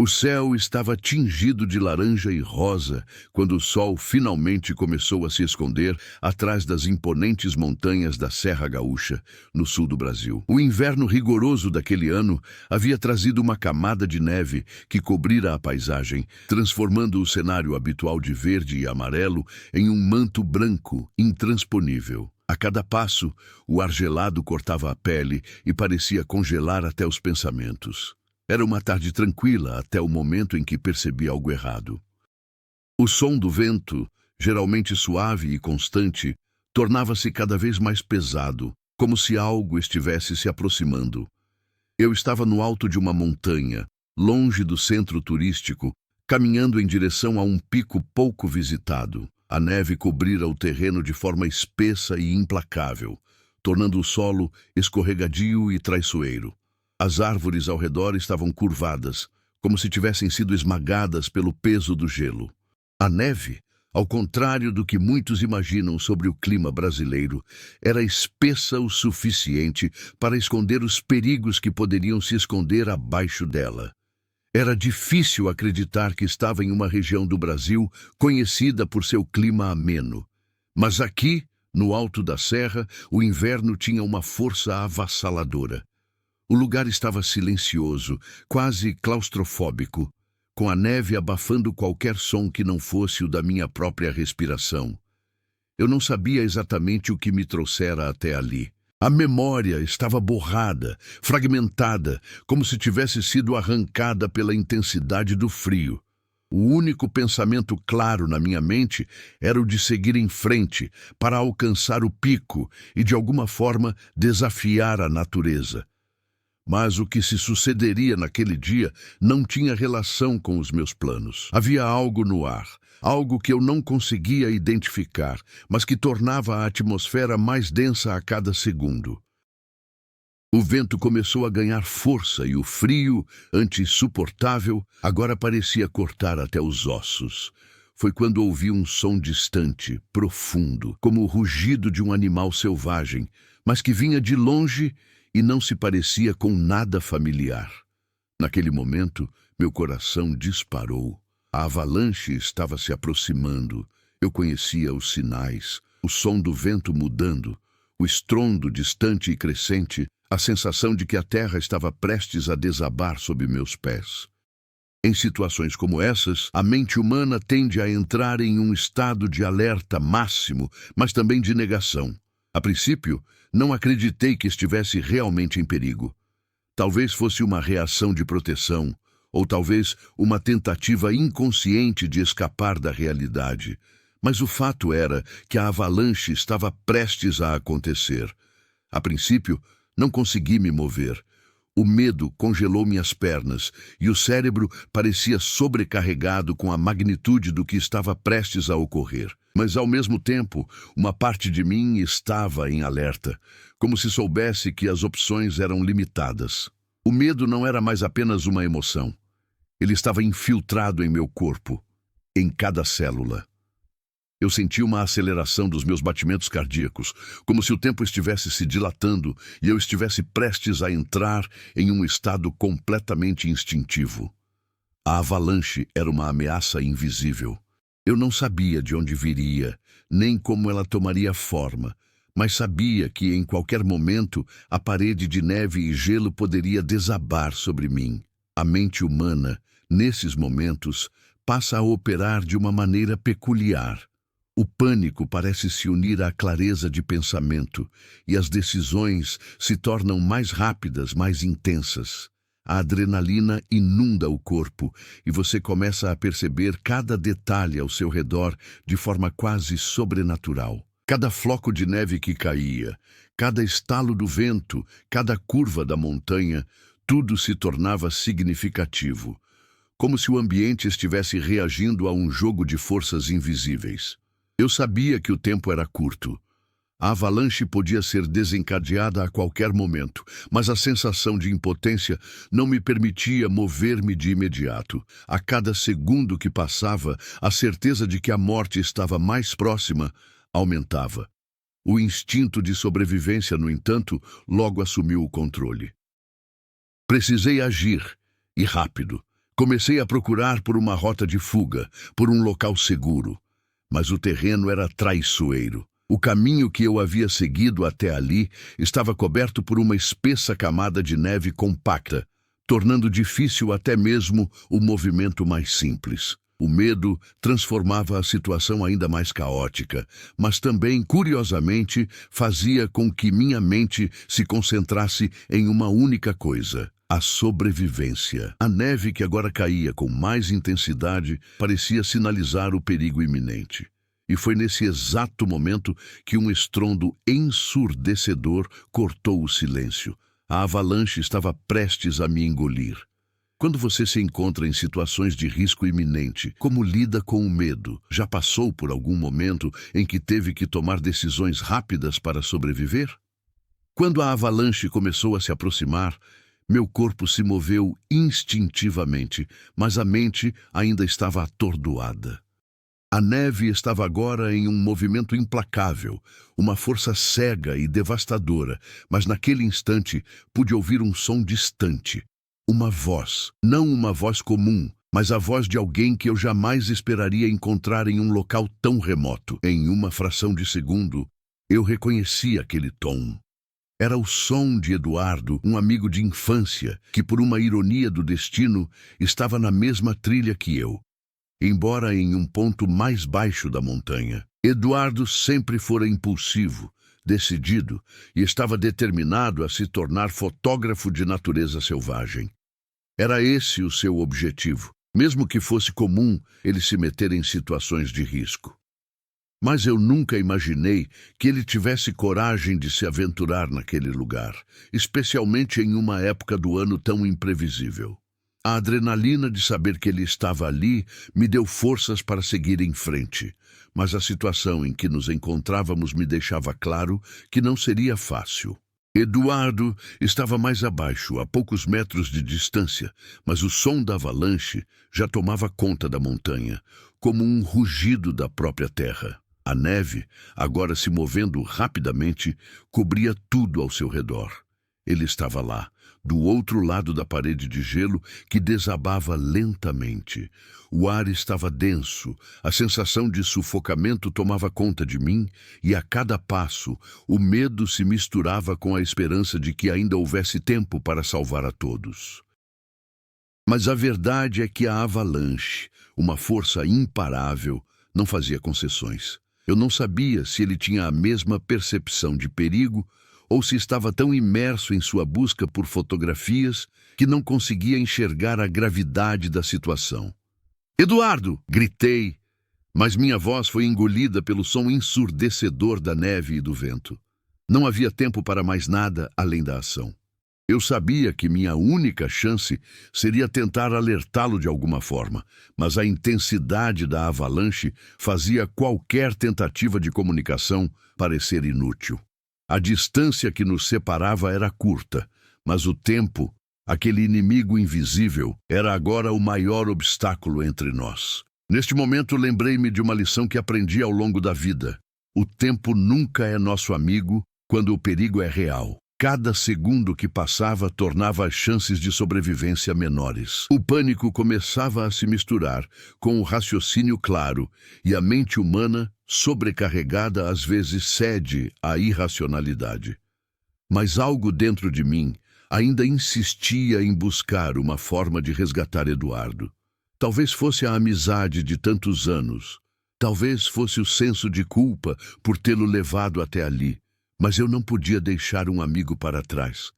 O céu estava tingido de laranja e rosa quando o sol finalmente começou a se esconder atrás das imponentes montanhas da Serra Gaúcha, no sul do Brasil. O inverno rigoroso daquele ano havia trazido uma camada de neve que cobrira a paisagem, transformando o cenário habitual de verde e amarelo em um manto branco intransponível. A cada passo, o ar gelado cortava a pele e parecia congelar até os pensamentos. Era uma tarde tranquila até o momento em que percebi algo errado. O som do vento, geralmente suave e constante, tornava-se cada vez mais pesado, como se algo estivesse se aproximando. Eu estava no alto de uma montanha, longe do centro turístico, caminhando em direção a um pico pouco visitado. A neve cobrira o terreno de forma espessa e implacável, tornando o solo escorregadio e traiçoeiro. As árvores ao redor estavam curvadas, como se tivessem sido esmagadas pelo peso do gelo. A neve, ao contrário do que muitos imaginam sobre o clima brasileiro, era espessa o suficiente para esconder os perigos que poderiam se esconder abaixo dela. Era difícil acreditar que estava em uma região do Brasil conhecida por seu clima ameno. Mas aqui, no alto da serra, o inverno tinha uma força avassaladora. O lugar estava silencioso, quase claustrofóbico, com a neve abafando qualquer som que não fosse o da minha própria respiração. Eu não sabia exatamente o que me trouxera até ali. A memória estava borrada, fragmentada, como se tivesse sido arrancada pela intensidade do frio. O único pensamento claro na minha mente era o de seguir em frente para alcançar o pico e, de alguma forma, desafiar a natureza. Mas o que se sucederia naquele dia não tinha relação com os meus planos. Havia algo no ar, algo que eu não conseguia identificar, mas que tornava a atmosfera mais densa a cada segundo. O vento começou a ganhar força e o frio, antes insuportável, agora parecia cortar até os ossos. Foi quando ouvi um som distante, profundo, como o rugido de um animal selvagem, mas que vinha de longe e não se parecia com nada familiar. Naquele momento, meu coração disparou. A avalanche estava se aproximando. Eu conhecia os sinais, o som do vento mudando, o estrondo distante e crescente, a sensação de que a terra estava prestes a desabar sob meus pés. Em situações como essas, a mente humana tende a entrar em um estado de alerta máximo, mas também de negação. A princípio, não acreditei que estivesse realmente em perigo. Talvez fosse uma reação de proteção, ou talvez uma tentativa inconsciente de escapar da realidade. Mas o fato era que a avalanche estava prestes a acontecer. A princípio, não consegui me mover. O medo congelou minhas pernas e o cérebro parecia sobrecarregado com a magnitude do que estava prestes a ocorrer. Mas, ao mesmo tempo, uma parte de mim estava em alerta, como se soubesse que as opções eram limitadas. O medo não era mais apenas uma emoção. Ele estava infiltrado em meu corpo, em cada célula. Eu senti uma aceleração dos meus batimentos cardíacos, como se o tempo estivesse se dilatando e eu estivesse prestes a entrar em um estado completamente instintivo. A avalanche era uma ameaça invisível. Eu não sabia de onde viria, nem como ela tomaria forma, mas sabia que em qualquer momento a parede de neve e gelo poderia desabar sobre mim. A mente humana, nesses momentos, passa a operar de uma maneira peculiar. O pânico parece se unir à clareza de pensamento e as decisões se tornam mais rápidas, mais intensas. A adrenalina inunda o corpo e você começa a perceber cada detalhe ao seu redor de forma quase sobrenatural. Cada floco de neve que caía, cada estalo do vento, cada curva da montanha, tudo se tornava significativo, como se o ambiente estivesse reagindo a um jogo de forças invisíveis. Eu sabia que o tempo era curto. A avalanche podia ser desencadeada a qualquer momento, mas a sensação de impotência não me permitia mover-me de imediato. A cada segundo que passava, a certeza de que a morte estava mais próxima aumentava. O instinto de sobrevivência, no entanto, logo assumiu o controle. Precisei agir, e rápido. Comecei a procurar por uma rota de fuga, por um local seguro. Mas o terreno era traiçoeiro. O caminho que eu havia seguido até ali estava coberto por uma espessa camada de neve compacta, tornando difícil até mesmo o movimento mais simples. O medo transformava a situação ainda mais caótica, mas também, curiosamente, fazia com que minha mente se concentrasse em uma única coisa: a sobrevivência. A neve que agora caía com mais intensidade parecia sinalizar o perigo iminente. E foi nesse exato momento que um estrondo ensurdecedor cortou o silêncio. A avalanche estava prestes a me engolir. Quando você se encontra em situações de risco iminente, como lida com o medo? Já passou por algum momento em que teve que tomar decisões rápidas para sobreviver? Quando a avalanche começou a se aproximar, meu corpo se moveu instintivamente, mas a mente ainda estava atordoada. A neve estava agora em um movimento implacável, uma força cega e devastadora, mas naquele instante pude ouvir um som distante. Uma voz, não uma voz comum, mas a voz de alguém que eu jamais esperaria encontrar em um local tão remoto. Em uma fração de segundo, eu reconheci aquele tom. Era o som de Eduardo, um amigo de infância, que por uma ironia do destino estava na mesma trilha que eu, embora em um ponto mais baixo da montanha. Eduardo sempre fora impulsivo, decidido e estava determinado a se tornar fotógrafo de natureza selvagem. Era esse o seu objetivo, mesmo que fosse comum ele se meter em situações de risco. Mas eu nunca imaginei que ele tivesse coragem de se aventurar naquele lugar, especialmente em uma época do ano tão imprevisível. A adrenalina de saber que ele estava ali me deu forças para seguir em frente, mas a situação em que nos encontrávamos me deixava claro que não seria fácil. Eduardo estava mais abaixo, a poucos metros de distância, mas o som da avalanche já tomava conta da montanha, como um rugido da própria terra. A neve, agora se movendo rapidamente, cobria tudo ao seu redor. Ele estava lá, do outro lado da parede de gelo que desabava lentamente. O ar estava denso, a sensação de sufocamento tomava conta de mim e a cada passo o medo se misturava com a esperança de que ainda houvesse tempo para salvar a todos. Mas a verdade é que a avalanche, uma força imparável, não fazia concessões. Eu não sabia se ele tinha a mesma percepção de perigo ou se estava tão imerso em sua busca por fotografias que não conseguia enxergar a gravidade da situação. "Eduardo!" gritei, mas minha voz foi engolida pelo som ensurdecedor da neve e do vento. Não havia tempo para mais nada além da ação. Eu sabia que minha única chance seria tentar alertá-lo de alguma forma, mas a intensidade da avalanche fazia qualquer tentativa de comunicação parecer inútil. A distância que nos separava era curta, mas o tempo, aquele inimigo invisível, era agora o maior obstáculo entre nós. Neste momento lembrei-me de uma lição que aprendi ao longo da vida. O tempo nunca é nosso amigo quando o perigo é real. Cada segundo que passava tornava as chances de sobrevivência menores. O pânico começava a se misturar com o raciocínio claro e a mente humana, sobrecarregada, às vezes cede à irracionalidade. Mas algo dentro de mim ainda insistia em buscar uma forma de resgatar Eduardo. Talvez fosse a amizade de tantos anos. Talvez fosse o senso de culpa por tê-lo levado até ali. Mas eu não podia deixar um amigo para trás.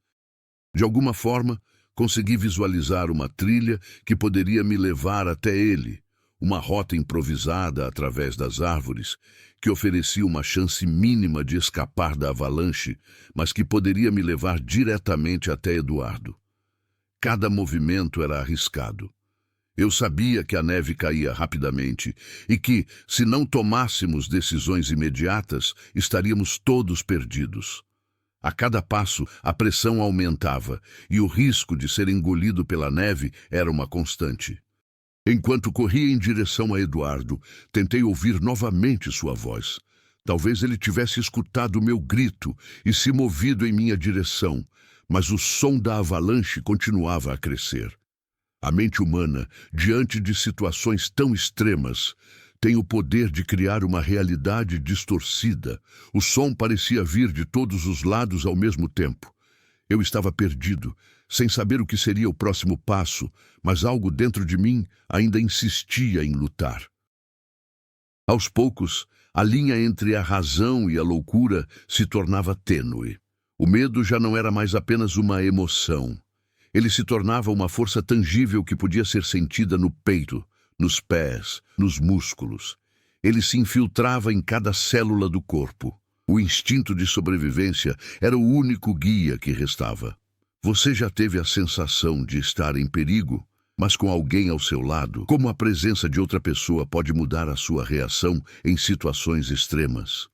De alguma forma, consegui visualizar uma trilha que poderia me levar até ele, uma rota improvisada através das árvores, que oferecia uma chance mínima de escapar da avalanche, mas que poderia me levar diretamente até Eduardo. Cada movimento era arriscado. Eu sabia que a neve caía rapidamente e que, se não tomássemos decisões imediatas, estaríamos todos perdidos. A cada passo, a pressão aumentava e o risco de ser engolido pela neve era uma constante. Enquanto corria em direção a Eduardo, tentei ouvir novamente sua voz. Talvez ele tivesse escutado meu grito e se movido em minha direção, mas o som da avalanche continuava a crescer. A mente humana, diante de situações tão extremas, tem o poder de criar uma realidade distorcida. O som parecia vir de todos os lados ao mesmo tempo. Eu estava perdido, sem saber o que seria o próximo passo, mas algo dentro de mim ainda insistia em lutar. Aos poucos, a linha entre a razão e a loucura se tornava tênue. O medo já não era mais apenas uma emoção. Ele se tornava uma força tangível que podia ser sentida no peito, nos pés, nos músculos. Ele se infiltrava em cada célula do corpo. O instinto de sobrevivência era o único guia que restava. Você já teve a sensação de estar em perigo, mas com alguém ao seu lado? Como a presença de outra pessoa pode mudar a sua reação em situações extremas?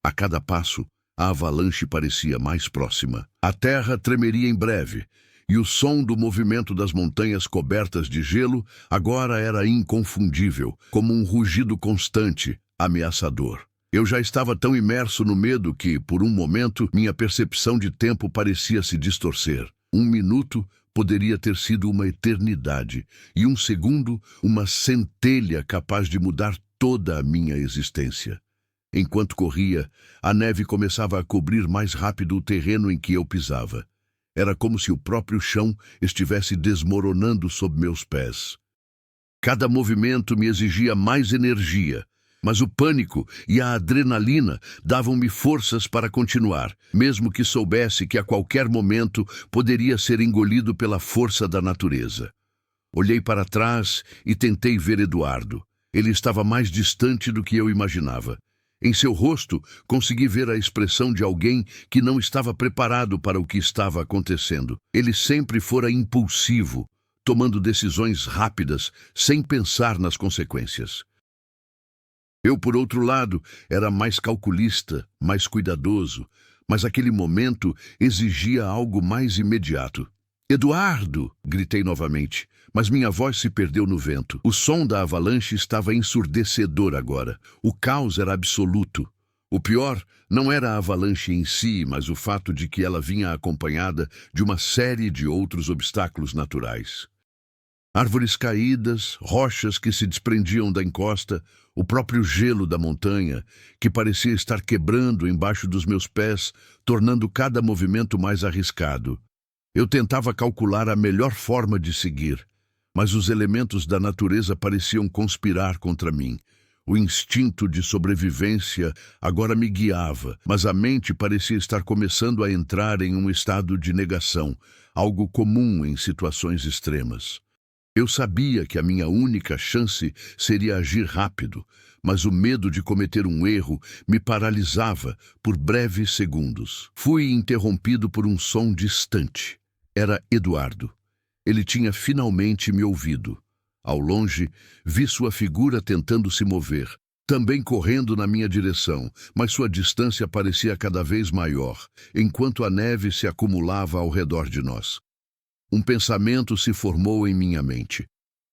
A cada passo, a avalanche parecia mais próxima. A terra tremeria em breve, e o som do movimento das montanhas cobertas de gelo agora era inconfundível, como um rugido constante, ameaçador. Eu já estava tão imerso no medo que, por um momento, minha percepção de tempo parecia se distorcer. 1 minuto poderia ter sido uma eternidade, e 1 segundo, uma centelha capaz de mudar toda a minha existência. Enquanto corria, a neve começava a cobrir mais rápido o terreno em que eu pisava. Era como se o próprio chão estivesse desmoronando sob meus pés. Cada movimento me exigia mais energia, mas o pânico e a adrenalina davam-me forças para continuar, mesmo que soubesse que a qualquer momento poderia ser engolido pela força da natureza. Olhei para trás e tentei ver Eduardo. Ele estava mais distante do que eu imaginava. Em seu rosto, consegui ver a expressão de alguém que não estava preparado para o que estava acontecendo. Ele sempre fora impulsivo, tomando decisões rápidas, sem pensar nas consequências. Eu, por outro lado, era mais calculista, mais cuidadoso, mas aquele momento exigia algo mais imediato. «Eduardo!» gritei novamente, mas minha voz se perdeu no vento. O som da avalanche estava ensurdecedor agora. O caos era absoluto. O pior não era a avalanche em si, mas o fato de que ela vinha acompanhada de uma série de outros obstáculos naturais. Árvores caídas, rochas que se desprendiam da encosta, o próprio gelo da montanha, que parecia estar quebrando embaixo dos meus pés, tornando cada movimento mais arriscado. Eu tentava calcular a melhor forma de seguir, mas os elementos da natureza pareciam conspirar contra mim. O instinto de sobrevivência agora me guiava, mas a mente parecia estar começando a entrar em um estado de negação, algo comum em situações extremas. Eu sabia que a minha única chance seria agir rápido, mas o medo de cometer um erro me paralisava por breves segundos. Fui interrompido por um som distante. Era Eduardo. Ele tinha finalmente me ouvido. Ao longe, vi sua figura tentando se mover, também correndo na minha direção, mas sua distância parecia cada vez maior, enquanto a neve se acumulava ao redor de nós. Um pensamento se formou em minha mente.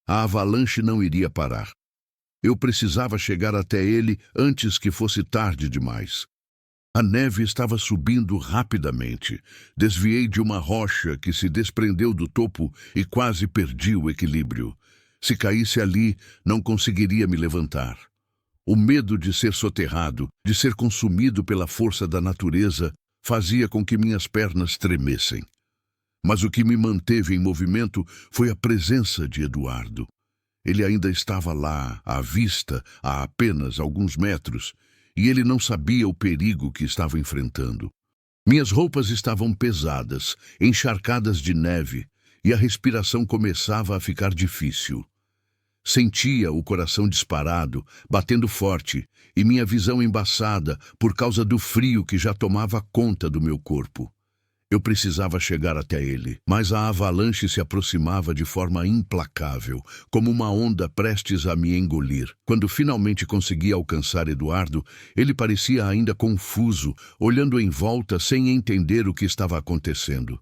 A avalanche não iria parar. Eu precisava chegar até ele antes que fosse tarde demais. A neve estava subindo rapidamente. Desviei de uma rocha que se desprendeu do topo e quase perdi o equilíbrio. Se caísse ali, não conseguiria me levantar. O medo de ser soterrado, de ser consumido pela força da natureza, fazia com que minhas pernas tremessem. Mas o que me manteve em movimento foi a presença de Eduardo. Ele ainda estava lá, à vista, a apenas alguns metros, e ele não sabia o perigo que estava enfrentando. Minhas roupas estavam pesadas, encharcadas de neve, e a respiração começava a ficar difícil. Sentia o coração disparado, batendo forte, e minha visão embaçada por causa do frio que já tomava conta do meu corpo. Eu precisava chegar até ele, mas a avalanche se aproximava de forma implacável, como uma onda prestes a me engolir. Quando finalmente consegui alcançar Eduardo, ele parecia ainda confuso, olhando em volta sem entender o que estava acontecendo.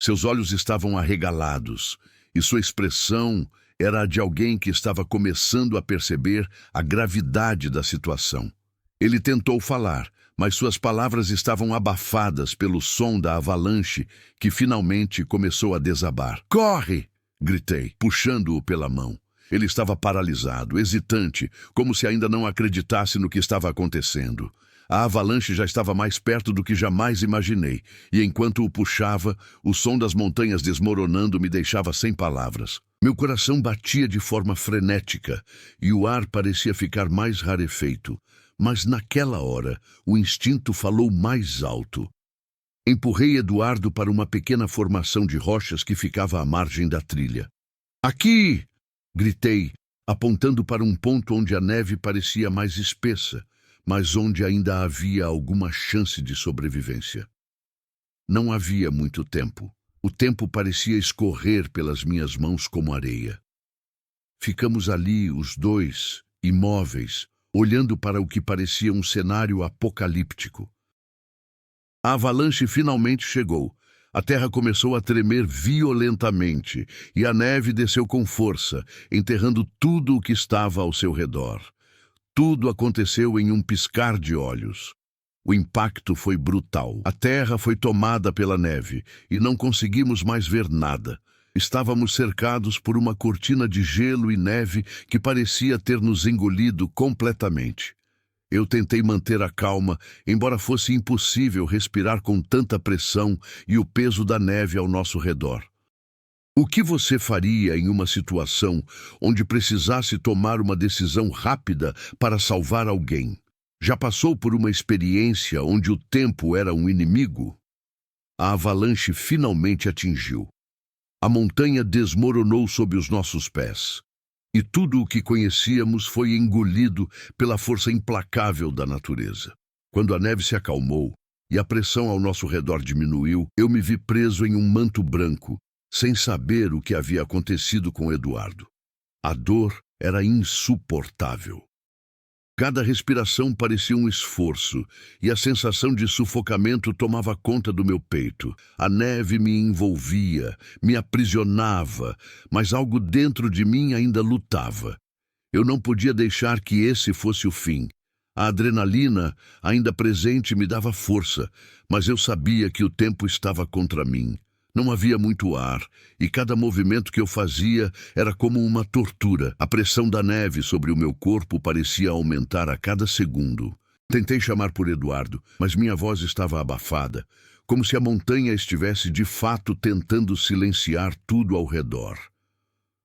Seus olhos estavam arregalados, e sua expressão era a de alguém que estava começando a perceber a gravidade da situação. Ele tentou falar, mas suas palavras estavam abafadas pelo som da avalanche que finalmente começou a desabar. «Corre!» Gritei, puxando-o pela mão. Ele estava paralisado, hesitante, como se ainda não acreditasse no que estava acontecendo. A avalanche já estava mais perto do que jamais imaginei, e enquanto o puxava, o som das montanhas desmoronando me deixava sem palavras. Meu coração batia de forma frenética, e o ar parecia ficar mais rarefeito. Mas naquela hora, o instinto falou mais alto. Empurrei Eduardo para uma pequena formação de rochas que ficava à margem da trilha. "Aqui!" gritei, apontando para um ponto onde a neve parecia mais espessa, mas onde ainda havia alguma chance de sobrevivência. Não havia muito tempo. O tempo parecia escorrer pelas minhas mãos como areia. Ficamos ali, os dois, imóveis, olhando para o que parecia um cenário apocalíptico. A avalanche finalmente chegou. A terra começou a tremer violentamente e a neve desceu com força, enterrando tudo o que estava ao seu redor. Tudo aconteceu em um piscar de olhos. O impacto foi brutal. A terra foi tomada pela neve e não conseguimos mais ver nada. Estávamos cercados por uma cortina de gelo e neve que parecia ter nos engolido completamente. Eu tentei manter a calma, embora fosse impossível respirar com tanta pressão e o peso da neve ao nosso redor. O que você faria em uma situação onde precisasse tomar uma decisão rápida para salvar alguém? Já passou por uma experiência onde o tempo era um inimigo? A avalanche finalmente atingiu. A montanha desmoronou sob os nossos pés. E tudo o que conhecíamos foi engolido pela força implacável da natureza. Quando a neve se acalmou e a pressão ao nosso redor diminuiu, eu me vi preso em um manto branco, sem saber o que havia acontecido com Eduardo. A dor era insuportável. Cada respiração parecia um esforço, e a sensação de sufocamento tomava conta do meu peito. A neve me envolvia, me aprisionava, mas algo dentro de mim ainda lutava. Eu não podia deixar que esse fosse o fim. A adrenalina, ainda presente, me dava força, mas eu sabia que o tempo estava contra mim. Não havia muito ar, e cada movimento que eu fazia era como uma tortura. A pressão da neve sobre o meu corpo parecia aumentar a cada segundo. Tentei chamar por Eduardo, mas minha voz estava abafada, como se a montanha estivesse de fato tentando silenciar tudo ao redor.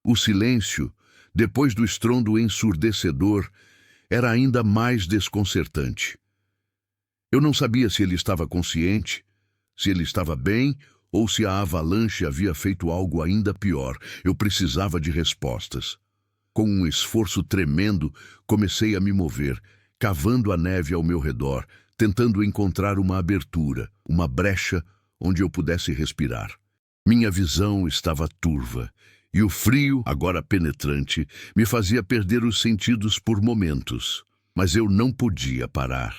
O silêncio, depois do estrondo ensurdecedor, era ainda mais desconcertante. Eu não sabia se ele estava consciente, se ele estava bem, ou se a avalanche havia feito algo ainda pior. Eu precisava de respostas. Com um esforço tremendo, comecei a me mover, cavando a neve ao meu redor, tentando encontrar uma abertura, uma brecha onde eu pudesse respirar. Minha visão estava turva, e o frio, agora penetrante, me fazia perder os sentidos por momentos. Mas eu não podia parar.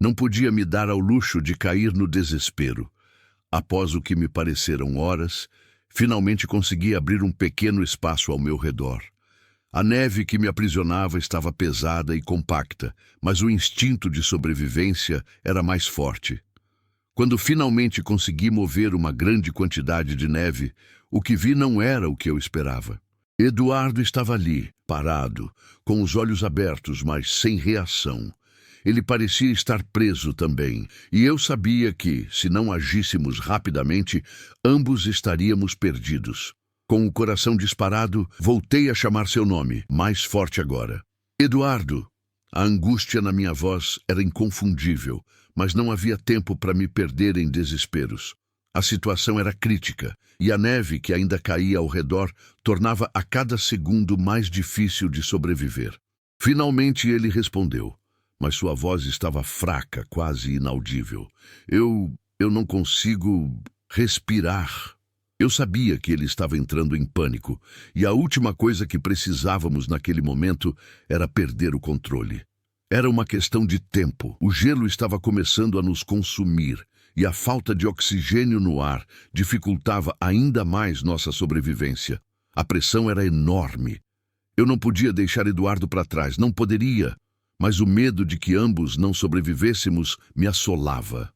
Não podia me dar ao luxo de cair no desespero. Após o que me pareceram horas, finalmente consegui abrir um pequeno espaço ao meu redor. A neve que me aprisionava estava pesada e compacta, mas o instinto de sobrevivência era mais forte. Quando finalmente consegui mover uma grande quantidade de neve, o que vi não era o que eu esperava. Eduardo estava ali, parado, com os olhos abertos, mas sem reação. Ele parecia estar preso também, e eu sabia que, se não agíssemos rapidamente, ambos estaríamos perdidos. Com o coração disparado, voltei a chamar seu nome, mais forte agora. Eduardo! A angústia na minha voz era inconfundível, mas não havia tempo para me perder em desesperos. A situação era crítica, e a neve que ainda caía ao redor tornava a cada segundo mais difícil de sobreviver. Finalmente ele respondeu, mas sua voz estava fraca, quase inaudível. Eu não consigo respirar. Eu sabia que ele estava entrando em pânico, e a última coisa que precisávamos naquele momento era perder o controle. Era uma questão de tempo. O gelo estava começando a nos consumir, e a falta de oxigênio no ar dificultava ainda mais nossa sobrevivência. A pressão era enorme. Eu não podia deixar Eduardo para trás, não poderia. Mas o medo de que ambos não sobrevivêssemos me assolava.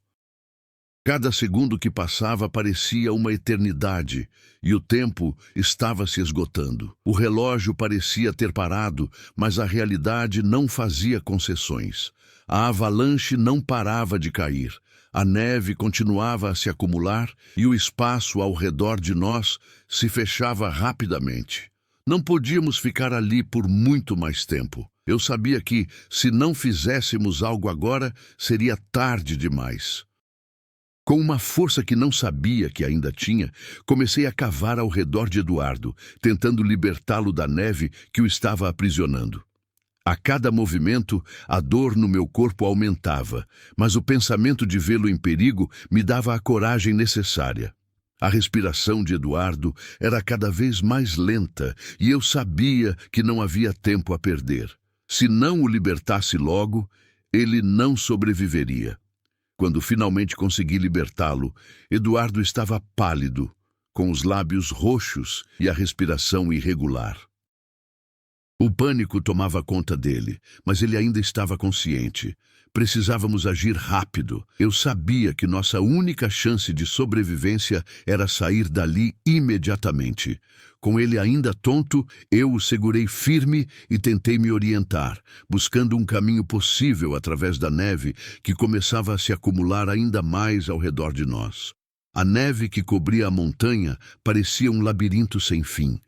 Cada segundo que passava parecia uma eternidade, e o tempo estava se esgotando. O relógio parecia ter parado, mas a realidade não fazia concessões. A avalanche não parava de cair. A neve continuava a se acumular e o espaço ao redor de nós se fechava rapidamente. Não podíamos ficar ali por muito mais tempo. Eu sabia que, se não fizéssemos algo agora, seria tarde demais. Com uma força que não sabia que ainda tinha, comecei a cavar ao redor de Eduardo, tentando libertá-lo da neve que o estava aprisionando. A cada movimento, a dor no meu corpo aumentava, mas o pensamento de vê-lo em perigo me dava a coragem necessária. A respiração de Eduardo era cada vez mais lenta e eu sabia que não havia tempo a perder. Se não o libertasse logo, ele não sobreviveria. Quando finalmente consegui libertá-lo, Eduardo estava pálido, com os lábios roxos e a respiração irregular. O pânico tomava conta dele, mas ele ainda estava consciente. Precisávamos agir rápido. Eu sabia que nossa única chance de sobrevivência era sair dali imediatamente. Com ele ainda tonto, eu o segurei firme e tentei me orientar, buscando um caminho possível através da neve que começava a se acumular ainda mais ao redor de nós. A neve que cobria a montanha parecia um labirinto sem fim.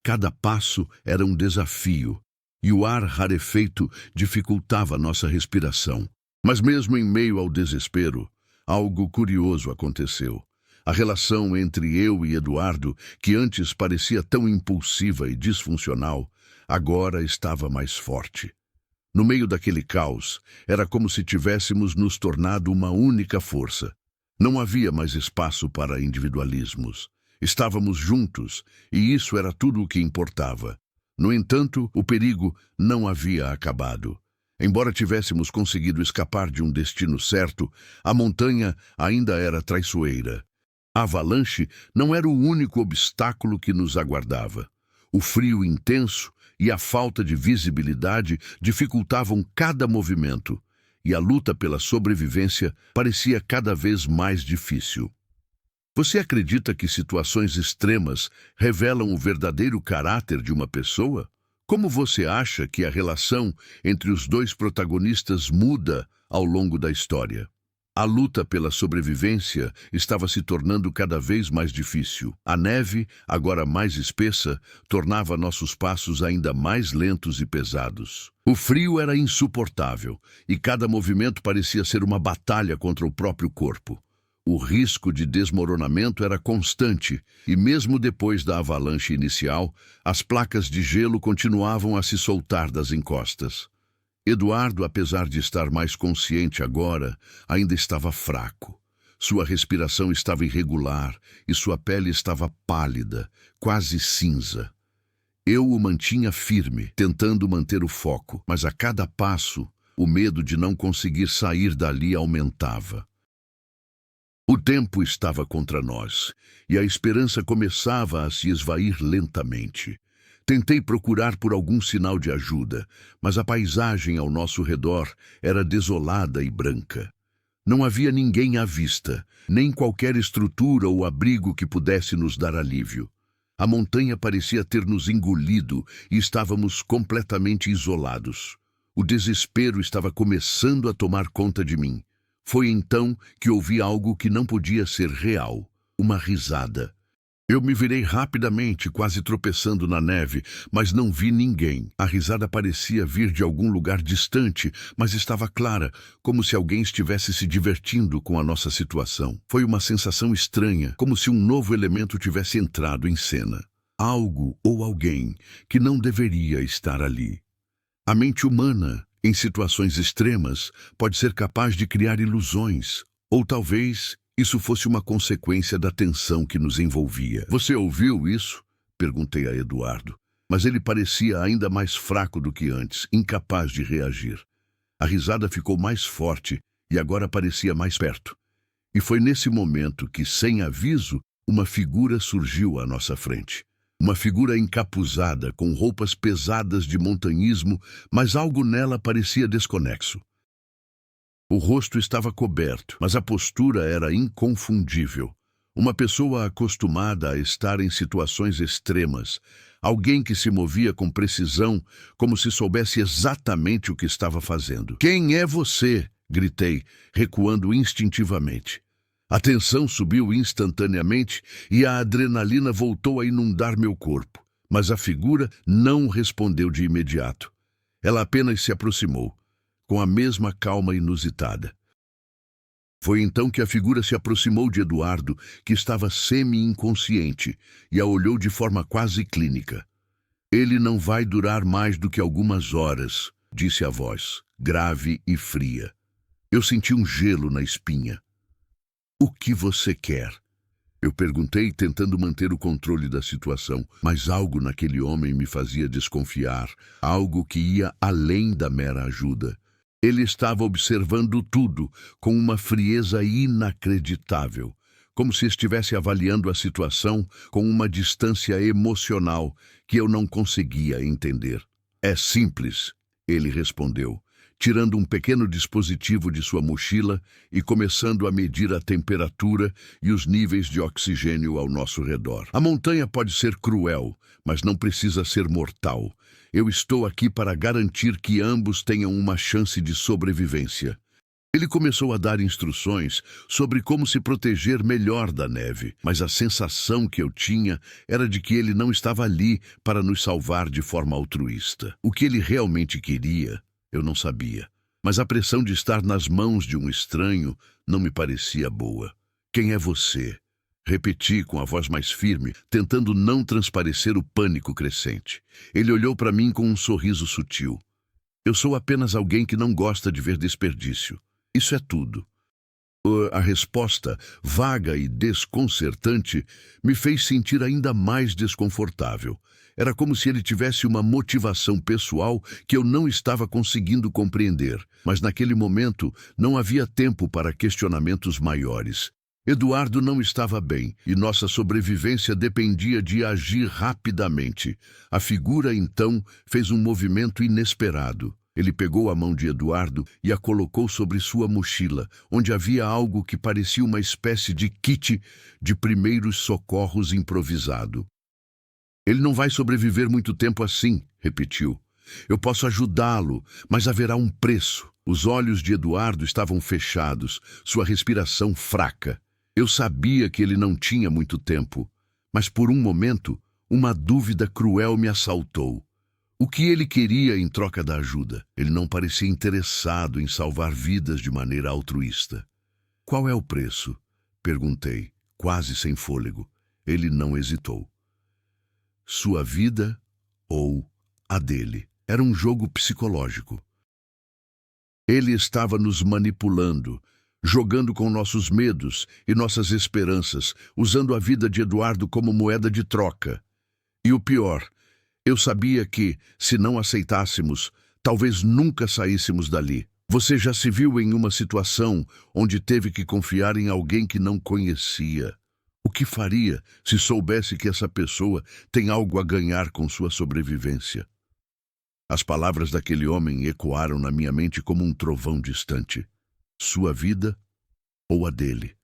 Cada passo era um desafio, e o ar rarefeito dificultava nossa respiração. Mas mesmo em meio ao desespero, algo curioso aconteceu. A relação entre eu e Eduardo, que antes parecia tão impulsiva e disfuncional, agora estava mais forte. No meio daquele caos, era como se tivéssemos nos tornado uma única força. Não havia mais espaço para individualismos. Estávamos juntos, e isso era tudo o que importava. No entanto, o perigo não havia acabado. Embora tivéssemos conseguido escapar de um destino certo, a montanha ainda era traiçoeira. A avalanche não era o único obstáculo que nos aguardava. O frio intenso e a falta de visibilidade dificultavam cada movimento, e a luta pela sobrevivência parecia cada vez mais difícil. Você acredita que situações extremas revelam o verdadeiro caráter de uma pessoa? Como você acha que a relação entre os dois protagonistas muda ao longo da história? A luta pela sobrevivência estava se tornando cada vez mais difícil. A neve, agora mais espessa, tornava nossos passos ainda mais lentos e pesados. O frio era insuportável, e cada movimento parecia ser uma batalha contra o próprio corpo. O risco de desmoronamento era constante, e mesmo depois da avalanche inicial, as placas de gelo continuavam a se soltar das encostas. Eduardo, apesar de estar mais consciente agora, ainda estava fraco. Sua respiração estava irregular e sua pele estava pálida, quase cinza. Eu o mantinha firme, tentando manter o foco, mas a cada passo, o medo de não conseguir sair dali aumentava. O tempo estava contra nós, e a esperança começava a se esvair lentamente. Tentei procurar por algum sinal de ajuda, mas a paisagem ao nosso redor era desolada e branca. Não havia ninguém à vista, nem qualquer estrutura ou abrigo que pudesse nos dar alívio. A montanha parecia ter nos engolido e estávamos completamente isolados. O desespero estava começando a tomar conta de mim. Foi então que ouvi algo que não podia ser real, uma risada. Eu me virei rapidamente, quase tropeçando na neve, mas não vi ninguém. A risada parecia vir de algum lugar distante, mas estava clara, como se alguém estivesse se divertindo com a nossa situação. Foi uma sensação estranha, como se um novo elemento tivesse entrado em cena. Algo ou alguém que não deveria estar ali. A mente humana, em situações extremas, pode ser capaz de criar ilusões, ou talvez isso fosse uma consequência da tensão que nos envolvia. Você ouviu isso? Perguntei a Eduardo, mas ele parecia ainda mais fraco do que antes, incapaz de reagir. A risada ficou mais forte e agora parecia mais perto. E foi nesse momento que, sem aviso, uma figura surgiu à nossa frente. Uma figura encapuzada, com roupas pesadas de montanhismo, mas algo nela parecia desconexo. O rosto estava coberto, mas a postura era inconfundível. Uma pessoa acostumada a estar em situações extremas, alguém que se movia com precisão, como se soubesse exatamente o que estava fazendo. "Quem é você?" gritei, recuando instintivamente. A tensão subiu instantaneamente e a adrenalina voltou a inundar meu corpo, mas a figura não respondeu de imediato. Ela apenas se aproximou, com a mesma calma inusitada. Foi então que a figura se aproximou de Eduardo, que estava semi-inconsciente, e a olhou de forma quase clínica. "Ele não vai durar mais do que algumas horas", disse a voz, grave e fria. Eu senti um gelo na espinha. "O que você quer?" Eu perguntei, tentando manter o controle da situação, mas algo naquele homem me fazia desconfiar, algo que ia além da mera ajuda. Ele estava observando tudo com uma frieza inacreditável, como se estivesse avaliando a situação com uma distância emocional que eu não conseguia entender. "É simples", ele respondeu, tirando um pequeno dispositivo de sua mochila e começando a medir a temperatura e os níveis de oxigênio ao nosso redor. "A montanha pode ser cruel, mas não precisa ser mortal. Eu estou aqui para garantir que ambos tenham uma chance de sobrevivência." Ele começou a dar instruções sobre como se proteger melhor da neve, mas a sensação que eu tinha era de que ele não estava ali para nos salvar de forma altruísta. O que ele realmente queria, eu não sabia, mas a pressão de estar nas mãos de um estranho não me parecia boa. "Quem é você?" repeti com a voz mais firme, tentando não transparecer o pânico crescente. Ele olhou para mim com um sorriso sutil. "Eu sou apenas alguém que não gosta de ver desperdício. Isso é tudo." A resposta, vaga e desconcertante, me fez sentir ainda mais desconfortável. Era como se ele tivesse uma motivação pessoal que eu não estava conseguindo compreender, mas naquele momento não havia tempo para questionamentos maiores. Eduardo não estava bem e nossa sobrevivência dependia de agir rapidamente. A figura, então, fez um movimento inesperado. Ele pegou a mão de Eduardo e a colocou sobre sua mochila, onde havia algo que parecia uma espécie de kit de primeiros socorros improvisado. "Ele não vai sobreviver muito tempo assim", repetiu. "Eu posso ajudá-lo, mas haverá um preço." Os olhos de Eduardo estavam fechados, sua respiração fraca. Eu sabia que ele não tinha muito tempo, mas por um momento, uma dúvida cruel me assaltou. O que ele queria em troca da ajuda? Ele não parecia interessado em salvar vidas de maneira altruísta. "Qual é o preço?" perguntei, quase sem fôlego. Ele não hesitou. "Sua vida ou a dele." Era um jogo psicológico. Ele estava nos manipulando, jogando com nossos medos e nossas esperanças, usando a vida de Eduardo como moeda de troca. E o pior, eu sabia que, se não aceitássemos, talvez nunca saíssemos dali. Você já se viu em uma situação onde teve que confiar em alguém que não conhecia? O que faria se soubesse que essa pessoa tem algo a ganhar com sua sobrevivência? As palavras daquele homem ecoaram na minha mente como um trovão distante. Sua vida ou a dele?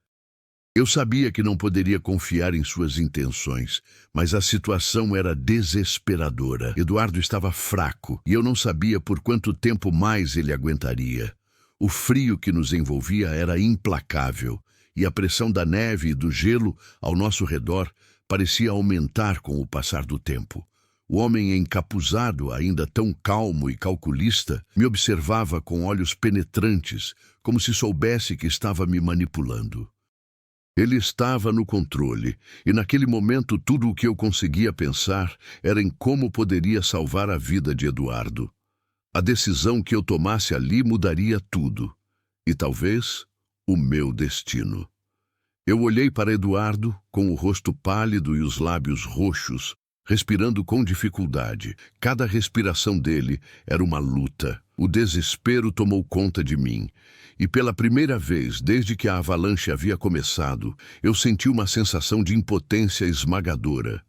Eu sabia que não poderia confiar em suas intenções, mas a situação era desesperadora. Eduardo estava fraco e eu não sabia por quanto tempo mais ele aguentaria. O frio que nos envolvia era implacável e a pressão da neve e do gelo ao nosso redor parecia aumentar com o passar do tempo. O homem encapuzado, ainda tão calmo e calculista, me observava com olhos penetrantes, como se soubesse que estava me manipulando. Ele estava no controle, e naquele momento tudo o que eu conseguia pensar era em como poderia salvar a vida de Eduardo. A decisão que eu tomasse ali mudaria tudo, e talvez o meu destino. Eu olhei para Eduardo, com o rosto pálido e os lábios roxos, respirando com dificuldade. Cada respiração dele era uma luta. O desespero tomou conta de mim, e pela primeira vez desde que a avalanche havia começado, eu senti uma sensação de impotência esmagadora.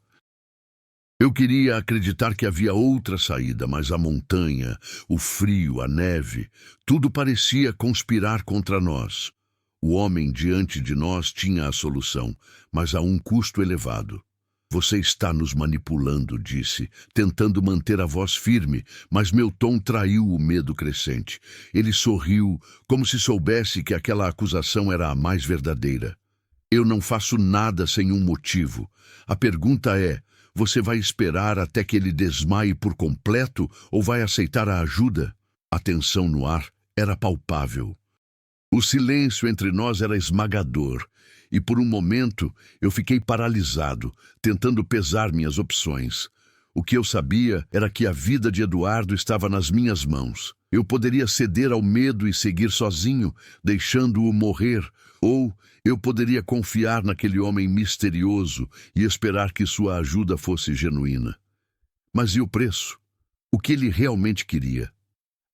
Eu queria acreditar que havia outra saída, mas a montanha, o frio, a neve, tudo parecia conspirar contra nós. O homem diante de nós tinha a solução, mas a um custo elevado. Você está nos manipulando, disse, tentando manter a voz firme, mas meu tom traiu o medo crescente. Ele sorriu, como se soubesse que aquela acusação era a mais verdadeira. Eu não faço nada sem um motivo. A pergunta é: você vai esperar até que ele desmaie por completo ou vai aceitar a ajuda? A tensão no ar era palpável. O silêncio entre nós era esmagador, e por um momento eu fiquei paralisado, tentando pesar minhas opções. O que eu sabia era que a vida de Eduardo estava nas minhas mãos. Eu poderia ceder ao medo e seguir sozinho, deixando-o morrer, ou eu poderia confiar naquele homem misterioso e esperar que sua ajuda fosse genuína. Mas e o preço? O que ele realmente queria?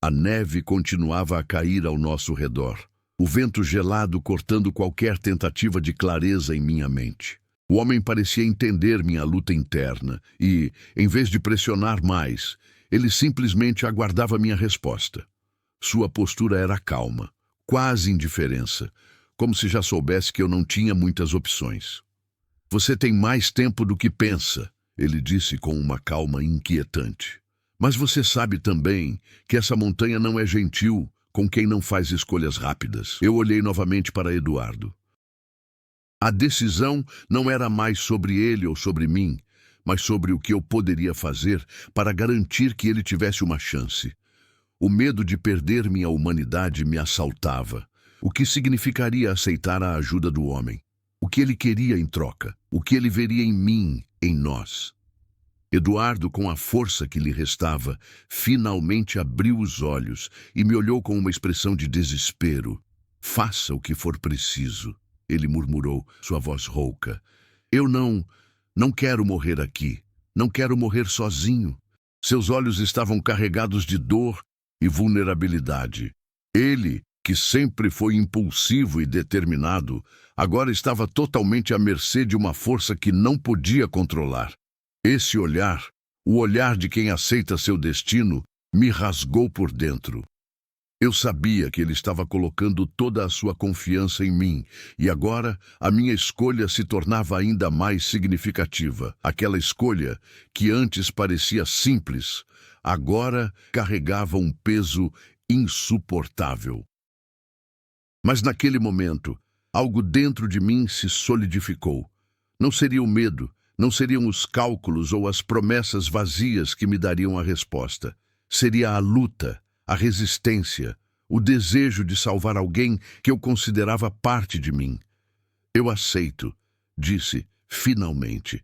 A neve continuava a cair ao nosso redor, o vento gelado cortando qualquer tentativa de clareza em minha mente. O homem parecia entender minha luta interna e, em vez de pressionar mais, ele simplesmente aguardava minha resposta. Sua postura era calma, quase indiferença, como se já soubesse que eu não tinha muitas opções. Você tem mais tempo do que pensa, ele disse com uma calma inquietante. Mas você sabe também que essa montanha não é gentil com quem não faz escolhas rápidas. Eu olhei novamente para Eduardo. A decisão não era mais sobre ele ou sobre mim, mas sobre o que eu poderia fazer para garantir que ele tivesse uma chance. O medo de perder minha humanidade me assaltava. O que significaria aceitar a ajuda do homem? O que ele queria em troca? O que ele veria em mim, em nós? Eduardo, com a força que lhe restava, finalmente abriu os olhos e me olhou com uma expressão de desespero. Faça o que for preciso, ele murmurou, sua voz rouca. Eu não quero morrer aqui. Não quero morrer sozinho. Seus olhos estavam carregados de dor e vulnerabilidade. Ele, que sempre foi impulsivo e determinado, agora estava totalmente à mercê de uma força que não podia controlar. Esse olhar, o olhar de quem aceita seu destino, me rasgou por dentro. Eu sabia que ele estava colocando toda a sua confiança em mim, e agora a minha escolha se tornava ainda mais significativa. Aquela escolha, que antes parecia simples, agora carregava um peso insuportável. Mas naquele momento, algo dentro de mim se solidificou. Não seria o medo, não seriam os cálculos ou as promessas vazias que me dariam a resposta. Seria a luta, a resistência, o desejo de salvar alguém que eu considerava parte de mim. Eu aceito, disse, finalmente.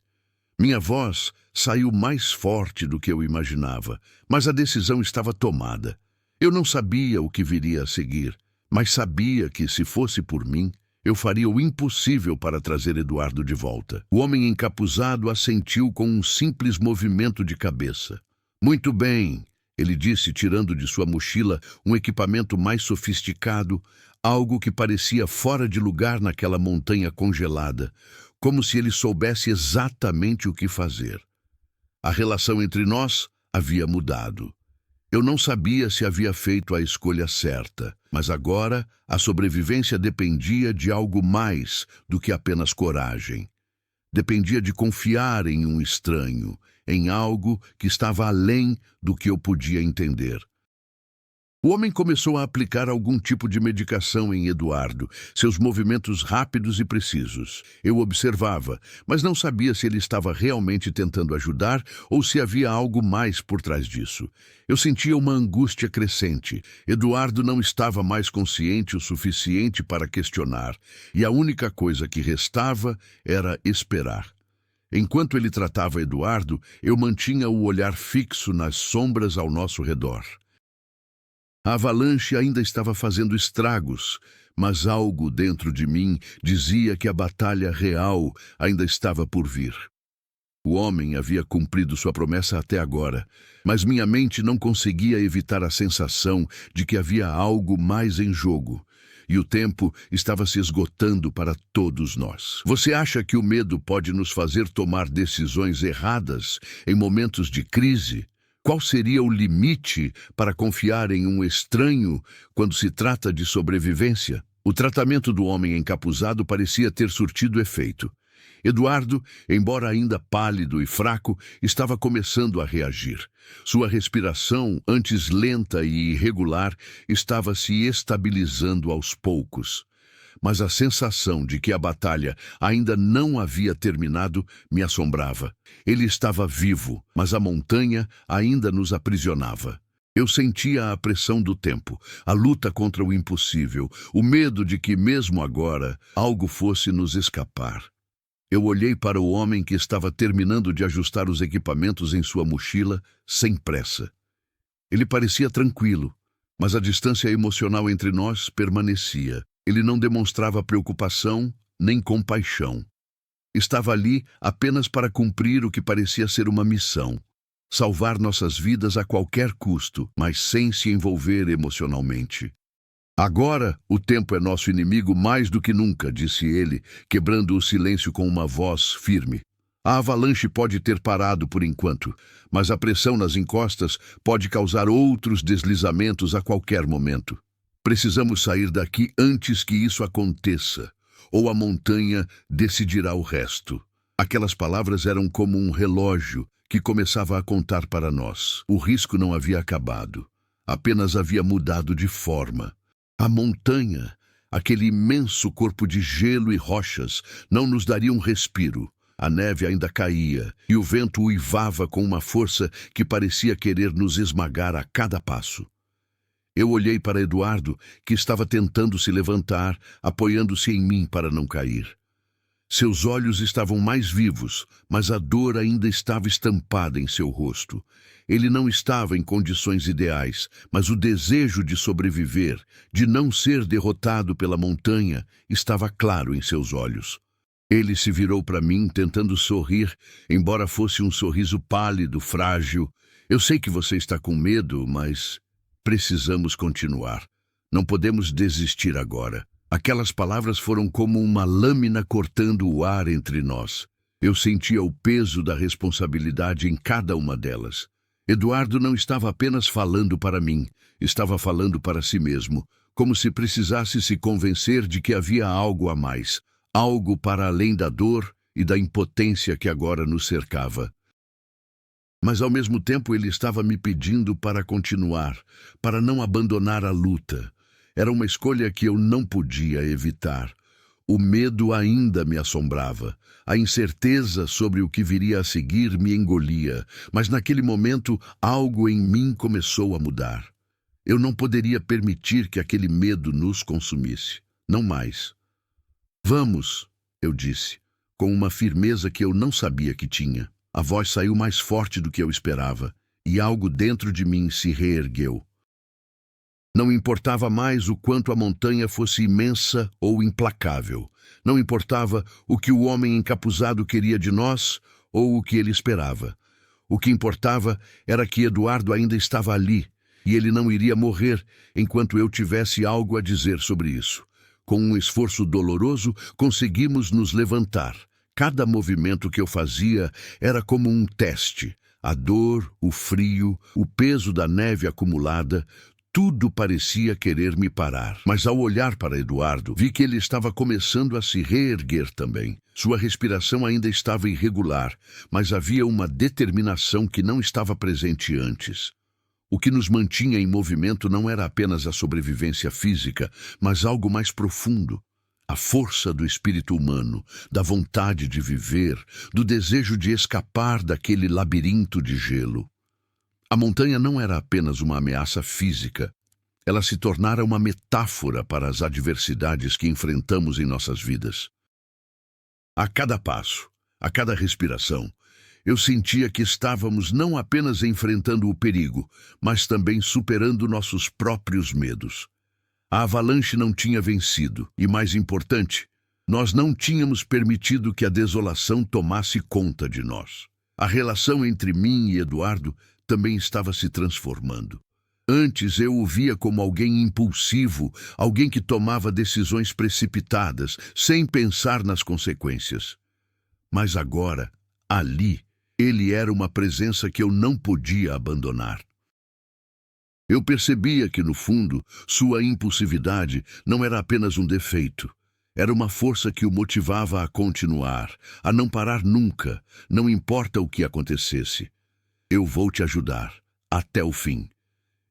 Minha voz saiu mais forte do que eu imaginava, mas a decisão estava tomada. Eu não sabia o que viria a seguir, mas sabia que, se fosse por mim, eu faria o impossível para trazer Eduardo de volta. O homem encapuzado assentiu com um simples movimento de cabeça. Muito bem, ele disse, tirando de sua mochila um equipamento mais sofisticado, algo que parecia fora de lugar naquela montanha congelada, como se ele soubesse exatamente o que fazer. A relação entre nós havia mudado. Eu não sabia se havia feito a escolha certa, mas agora a sobrevivência dependia de algo mais do que apenas coragem. Dependia de confiar em um estranho, em algo que estava além do que eu podia entender. O homem começou a aplicar algum tipo de medicação em Eduardo, seus movimentos rápidos e precisos. Eu observava, mas não sabia se ele estava realmente tentando ajudar ou se havia algo mais por trás disso. Eu sentia uma angústia crescente. Eduardo não estava mais consciente o suficiente para questionar, e a única coisa que restava era esperar. Enquanto ele tratava Eduardo, eu mantinha o olhar fixo nas sombras ao nosso redor. A avalanche ainda estava fazendo estragos, mas algo dentro de mim dizia que a batalha real ainda estava por vir. O homem havia cumprido sua promessa até agora, mas minha mente não conseguia evitar a sensação de que havia algo mais em jogo. e o tempo estava se esgotando para todos nós. Você acha que o medo pode nos fazer tomar decisões erradas em momentos de crise? Qual seria o limite para confiar em um estranho quando se trata de sobrevivência? O tratamento do homem encapuzado parecia ter surtido efeito. Eduardo, embora ainda pálido e fraco, estava começando a reagir. Sua respiração, antes lenta e irregular, estava se estabilizando aos poucos. Mas a sensação de que a batalha ainda não havia terminado me assombrava. Ele estava vivo, mas a montanha ainda nos aprisionava. Eu sentia a pressão do tempo, a luta contra o impossível, o medo de que, mesmo agora, algo fosse nos escapar. Eu olhei para o homem que estava terminando de ajustar os equipamentos em sua mochila, sem pressa. Ele parecia tranquilo, mas a distância emocional entre nós permanecia. Ele não demonstrava preocupação nem compaixão. Estava ali apenas para cumprir o que parecia ser uma missão: salvar nossas vidas a qualquer custo, mas sem se envolver emocionalmente. Agora, o tempo é nosso inimigo mais do que nunca, disse ele, quebrando o silêncio com uma voz firme. A avalanche pode ter parado por enquanto, mas a pressão nas encostas pode causar outros deslizamentos a qualquer momento. Precisamos sair daqui antes que isso aconteça, ou a montanha decidirá o resto. Aquelas palavras eram como um relógio que começava a contar para nós. O risco não havia acabado, apenas havia mudado de forma. A montanha, aquele imenso corpo de gelo e rochas, não nos daria um respiro. A neve ainda caía e o vento uivava com uma força que parecia querer nos esmagar a cada passo. Eu olhei para Eduardo, que estava tentando se levantar, apoiando-se em mim para não cair. Seus olhos estavam mais vivos, mas a dor ainda estava estampada em seu rosto. Ele não estava em condições ideais, mas o desejo de sobreviver, de não ser derrotado pela montanha, estava claro em seus olhos. Ele se virou para mim, tentando sorrir, embora fosse um sorriso pálido, frágil. Eu sei que você está com medo, mas precisamos continuar. Não podemos desistir agora. Aquelas palavras foram como uma lâmina cortando o ar entre nós. Eu sentia o peso da responsabilidade em cada uma delas. Eduardo não estava apenas falando para mim, estava falando para si mesmo, como se precisasse se convencer de que havia algo a mais, algo para além da dor e da impotência que agora nos cercava. Mas ao mesmo tempo ele estava me pedindo para continuar, para não abandonar a luta. Era uma escolha que eu não podia evitar. O medo ainda me assombrava. A incerteza sobre o que viria a seguir me engolia, mas naquele momento algo em mim começou a mudar. Eu não poderia permitir que aquele medo nos consumisse. Não mais. Vamos, eu disse, com uma firmeza que eu não sabia que tinha. A voz saiu mais forte do que eu esperava, e algo dentro de mim se reergueu. Não importava mais o quanto a montanha fosse imensa ou implacável. Não importava o que o homem encapuzado queria de nós ou o que ele esperava. O que importava era que Eduardo ainda estava ali, e ele não iria morrer enquanto eu tivesse algo a dizer sobre isso. Com um esforço doloroso, conseguimos nos levantar. Cada movimento que eu fazia era como um teste. A dor, o frio, o peso da neve acumulada, tudo parecia querer me parar. Mas ao olhar para Eduardo, vi que ele estava começando a se reerguer também. Sua respiração ainda estava irregular, mas havia uma determinação que não estava presente antes. O que nos mantinha em movimento não era apenas a sobrevivência física, mas algo mais profundo. A força do espírito humano, da vontade de viver, do desejo de escapar daquele labirinto de gelo. A montanha não era apenas uma ameaça física, ela se tornara uma metáfora para as adversidades que enfrentamos em nossas vidas. A cada passo, a cada respiração, eu sentia que estávamos não apenas enfrentando o perigo, mas também superando nossos próprios medos. A avalanche não tinha vencido, e mais importante, nós não tínhamos permitido que a desolação tomasse conta de nós. A relação entre mim e Eduardo também estava se transformando. Antes eu o via como alguém impulsivo, alguém que tomava decisões precipitadas, sem pensar nas consequências. Mas agora, ali, ele era uma presença que eu não podia abandonar. Eu percebia que, no fundo, sua impulsividade não era apenas um defeito. Era uma força que o motivava a continuar, a não parar nunca, não importa o que acontecesse. Eu vou te ajudar, até o fim.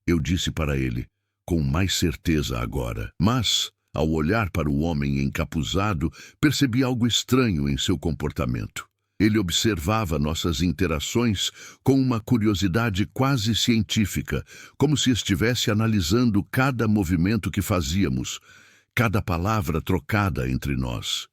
Eu disse para ele, com mais certeza agora. Mas, ao olhar para o homem encapuzado, percebi algo estranho em seu comportamento. Ele observava nossas interações com uma curiosidade quase científica, como se estivesse analisando cada movimento que fazíamos, cada palavra trocada entre nós.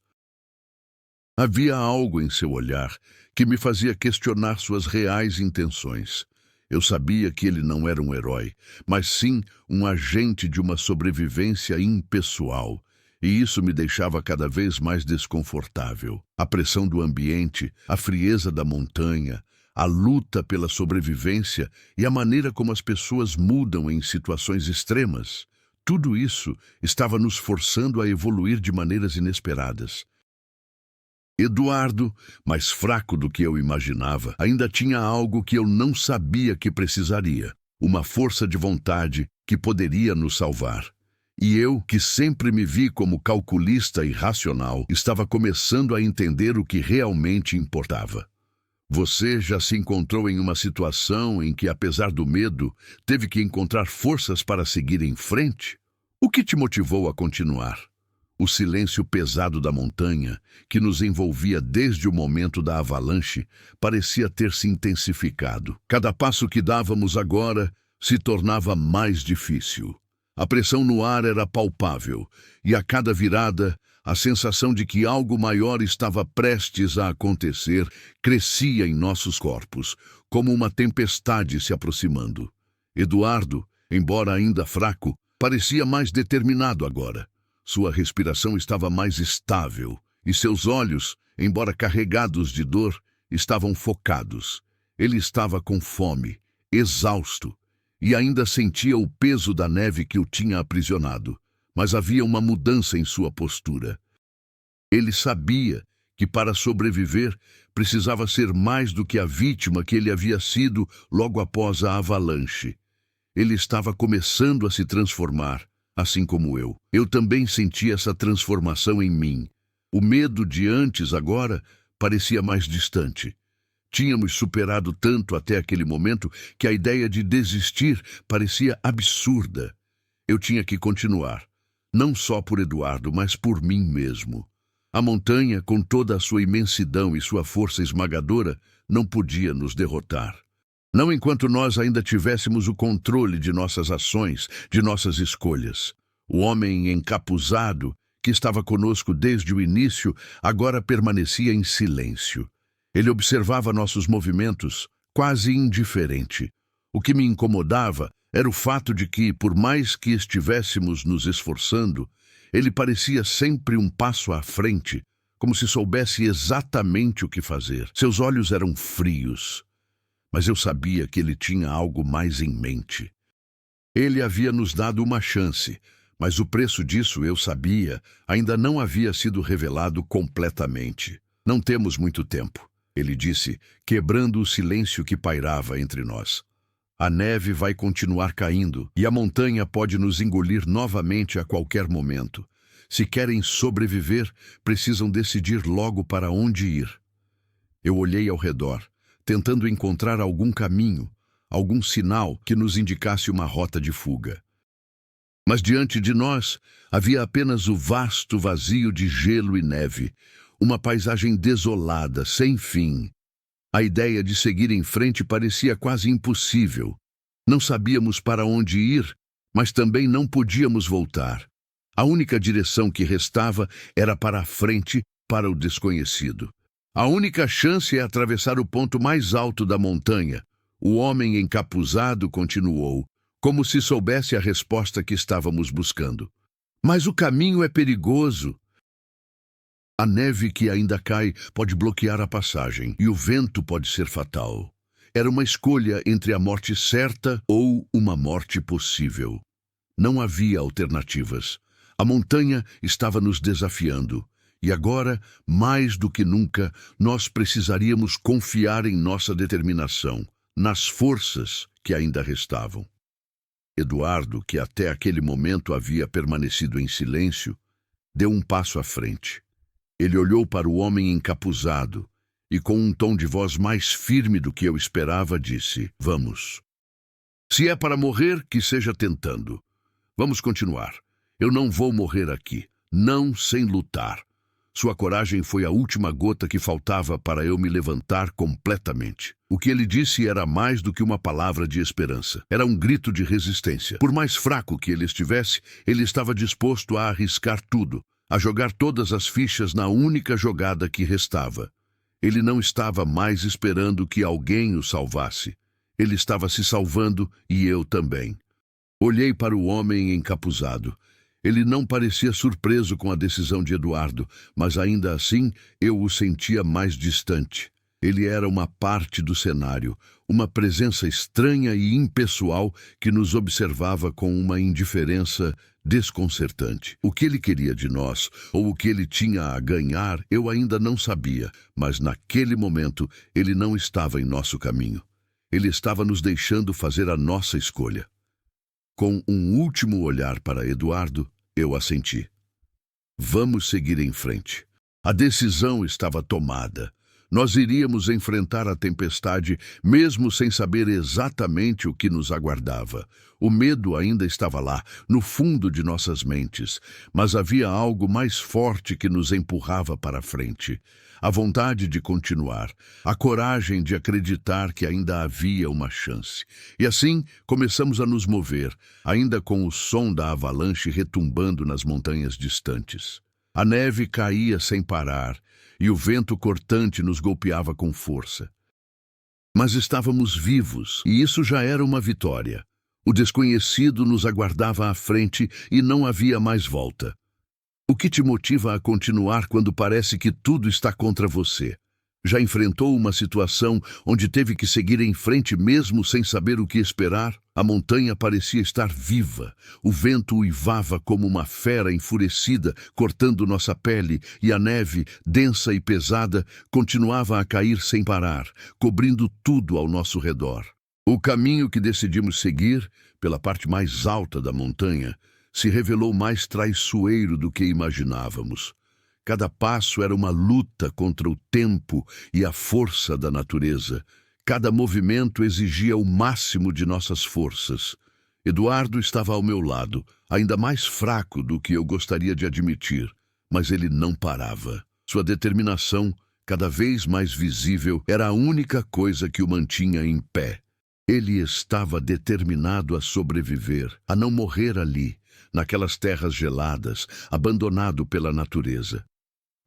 Havia algo em seu olhar que me fazia questionar suas reais intenções. Eu sabia que ele não era um herói, mas sim um agente de uma sobrevivência impessoal. E isso me deixava cada vez mais desconfortável. A pressão do ambiente, a frieza da montanha, a luta pela sobrevivência e a maneira como as pessoas mudam em situações extremas. Tudo isso estava nos forçando a evoluir de maneiras inesperadas. Eduardo, mais fraco do que eu imaginava, ainda tinha algo que eu não sabia que precisaria. Uma força de vontade que poderia nos salvar. E eu, que sempre me vi como calculista e racional, estava começando a entender o que realmente importava. Você já se encontrou em uma situação em que, apesar do medo, teve que encontrar forças para seguir em frente? O que te motivou a continuar? O silêncio pesado da montanha, que nos envolvia desde o momento da avalanche, parecia ter se intensificado. Cada passo que dávamos agora se tornava mais difícil. A pressão no ar era palpável, e a cada virada, a sensação de que algo maior estava prestes a acontecer crescia em nossos corpos, como uma tempestade se aproximando. Eduardo, embora ainda fraco, parecia mais determinado agora. Sua respiração estava mais estável, e seus olhos, embora carregados de dor, estavam focados. Ele estava com fome, exausto, e ainda sentia o peso da neve que o tinha aprisionado, mas havia uma mudança em sua postura. Ele sabia que para sobreviver precisava ser mais do que a vítima que ele havia sido logo após a avalanche. Ele estava começando a se transformar, assim como eu. Eu também sentia essa transformação em mim. O medo de antes agora parecia mais distante. Tínhamos superado tanto até aquele momento que a ideia de desistir parecia absurda. Eu tinha que continuar, não só por Eduardo, mas por mim mesmo. A montanha, com toda a sua imensidão e sua força esmagadora, não podia nos derrotar. Não enquanto nós ainda tivéssemos o controle de nossas ações, de nossas escolhas. O homem encapuzado, que estava conosco desde o início, agora permanecia em silêncio. Ele observava nossos movimentos, quase indiferente. O que me incomodava era o fato de que, por mais que estivéssemos nos esforçando, ele parecia sempre um passo à frente, como se soubesse exatamente o que fazer. Seus olhos eram frios, mas eu sabia que ele tinha algo mais em mente. Ele havia nos dado uma chance, mas o preço disso, eu sabia, ainda não havia sido revelado completamente. Não temos muito tempo, ele disse, quebrando o silêncio que pairava entre nós. A neve vai continuar caindo e a montanha pode nos engolir novamente a qualquer momento. Se querem sobreviver, precisam decidir logo para onde ir. Eu olhei ao redor, tentando encontrar algum caminho, algum sinal que nos indicasse uma rota de fuga. Mas diante de nós havia apenas o vasto vazio de gelo e neve, uma paisagem desolada, sem fim. A ideia de seguir em frente parecia quase impossível. Não sabíamos para onde ir, mas também não podíamos voltar. A única direção que restava era para a frente, para o desconhecido. A única chance é atravessar o ponto mais alto da montanha. O homem encapuzado continuou, como se soubesse a resposta que estávamos buscando. Mas o caminho é perigoso. A neve que ainda cai pode bloquear a passagem, e o vento pode ser fatal. Era uma escolha entre a morte certa ou uma morte possível. Não havia alternativas. A montanha estava nos desafiando. E agora, mais do que nunca, nós precisaríamos confiar em nossa determinação, nas forças que ainda restavam. Eduardo, que até aquele momento havia permanecido em silêncio, deu um passo à frente. Ele olhou para o homem encapuzado e, com um tom de voz mais firme do que eu esperava, disse: "Vamos. Se é para morrer, que seja tentando. Vamos continuar. Eu não vou morrer aqui, não sem lutar." Sua coragem foi a última gota que faltava para eu me levantar completamente. O que ele disse era mais do que uma palavra de esperança. Era um grito de resistência. Por mais fraco que ele estivesse, ele estava disposto a arriscar tudo, a jogar todas as fichas na única jogada que restava. Ele não estava mais esperando que alguém o salvasse. Ele estava se salvando e eu também. Olhei para o homem encapuzado. Ele não parecia surpreso com a decisão de Eduardo, mas ainda assim eu o sentia mais distante. Ele era uma parte do cenário, uma presença estranha e impessoal que nos observava com uma indiferença desconcertante. O que ele queria de nós, ou o que ele tinha a ganhar, eu ainda não sabia, mas naquele momento ele não estava em nosso caminho. Ele estava nos deixando fazer a nossa escolha. Com um último olhar para Eduardo, eu assenti. Vamos seguir em frente. A decisão estava tomada. Nós iríamos enfrentar a tempestade mesmo sem saber exatamente o que nos aguardava. O medo ainda estava lá, no fundo de nossas mentes, mas havia algo mais forte que nos empurrava para a frente. A vontade de continuar, a coragem de acreditar que ainda havia uma chance. E assim começamos a nos mover, ainda com o som da avalanche retumbando nas montanhas distantes. A neve caía sem parar e o vento cortante nos golpeava com força. Mas estávamos vivos e isso já era uma vitória. O desconhecido nos aguardava à frente e não havia mais volta. O que te motiva a continuar quando parece que tudo está contra você? Já enfrentou uma situação onde teve que seguir em frente mesmo sem saber o que esperar? A montanha parecia estar viva. O vento uivava como uma fera enfurecida, cortando nossa pele, e a neve, densa e pesada, continuava a cair sem parar, cobrindo tudo ao nosso redor. O caminho que decidimos seguir, pela parte mais alta da montanha, se revelou mais traiçoeiro do que imaginávamos. Cada passo era uma luta contra o tempo e a força da natureza. Cada movimento exigia o máximo de nossas forças. Eduardo estava ao meu lado, ainda mais fraco do que eu gostaria de admitir, mas ele não parava. Sua determinação, cada vez mais visível, era a única coisa que o mantinha em pé. Ele estava determinado a sobreviver, a não morrer ali, naquelas terras geladas, abandonado pela natureza.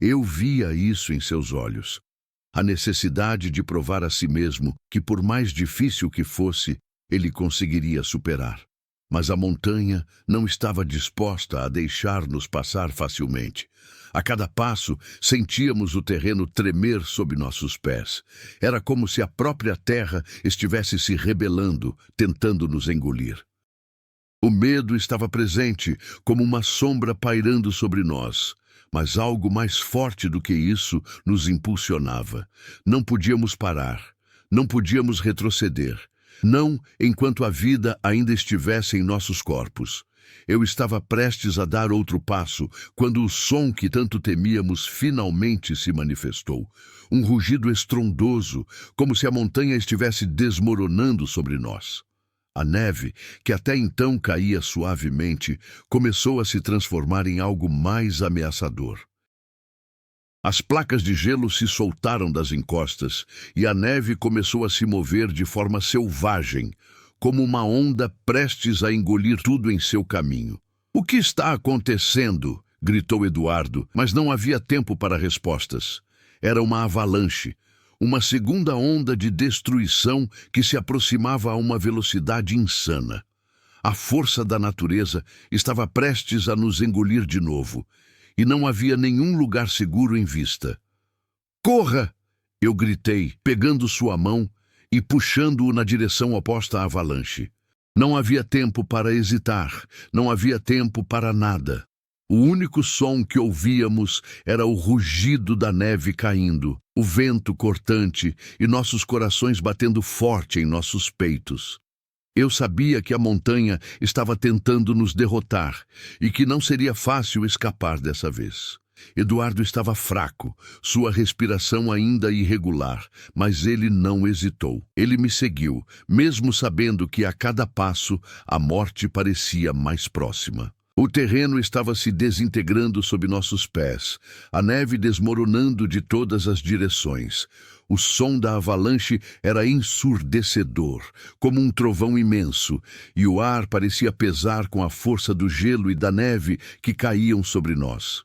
Eu via isso em seus olhos. A necessidade de provar a si mesmo que, por mais difícil que fosse, ele conseguiria superar. Mas a montanha não estava disposta a deixar-nos passar facilmente. A cada passo, sentíamos o terreno tremer sob nossos pés. Era como se a própria terra estivesse se rebelando, tentando nos engolir. O medo estava presente, como uma sombra pairando sobre nós. Mas algo mais forte do que isso nos impulsionava. Não podíamos parar. Não podíamos retroceder. Não enquanto a vida ainda estivesse em nossos corpos. Eu estava prestes a dar outro passo, quando o som que tanto temíamos finalmente se manifestou. Um rugido estrondoso, como se a montanha estivesse desmoronando sobre nós. A neve, que até então caía suavemente, começou a se transformar em algo mais ameaçador. As placas de gelo se soltaram das encostas e a neve começou a se mover de forma selvagem, como uma onda prestes a engolir tudo em seu caminho. "O que está acontecendo?" gritou Eduardo, mas não havia tempo para respostas. Era uma avalanche. Uma segunda onda de destruição que se aproximava a uma velocidade insana. A força da natureza estava prestes a nos engolir de novo, e não havia nenhum lugar seguro em vista. "Corra!" eu gritei, pegando sua mão, e puxando-o na direção oposta à avalanche. Não havia tempo para hesitar, não havia tempo para nada. O único som que ouvíamos era o rugido da neve caindo, o vento cortante e nossos corações batendo forte em nossos peitos. Eu sabia que a montanha estava tentando nos derrotar e que não seria fácil escapar dessa vez. Eduardo estava fraco, sua respiração ainda irregular, mas ele não hesitou. Ele me seguiu, mesmo sabendo que a cada passo a morte parecia mais próxima. O terreno estava se desintegrando sob nossos pés, a neve desmoronando de todas as direções. O som da avalanche era ensurdecedor, como um trovão imenso, e o ar parecia pesar com a força do gelo e da neve que caíam sobre nós.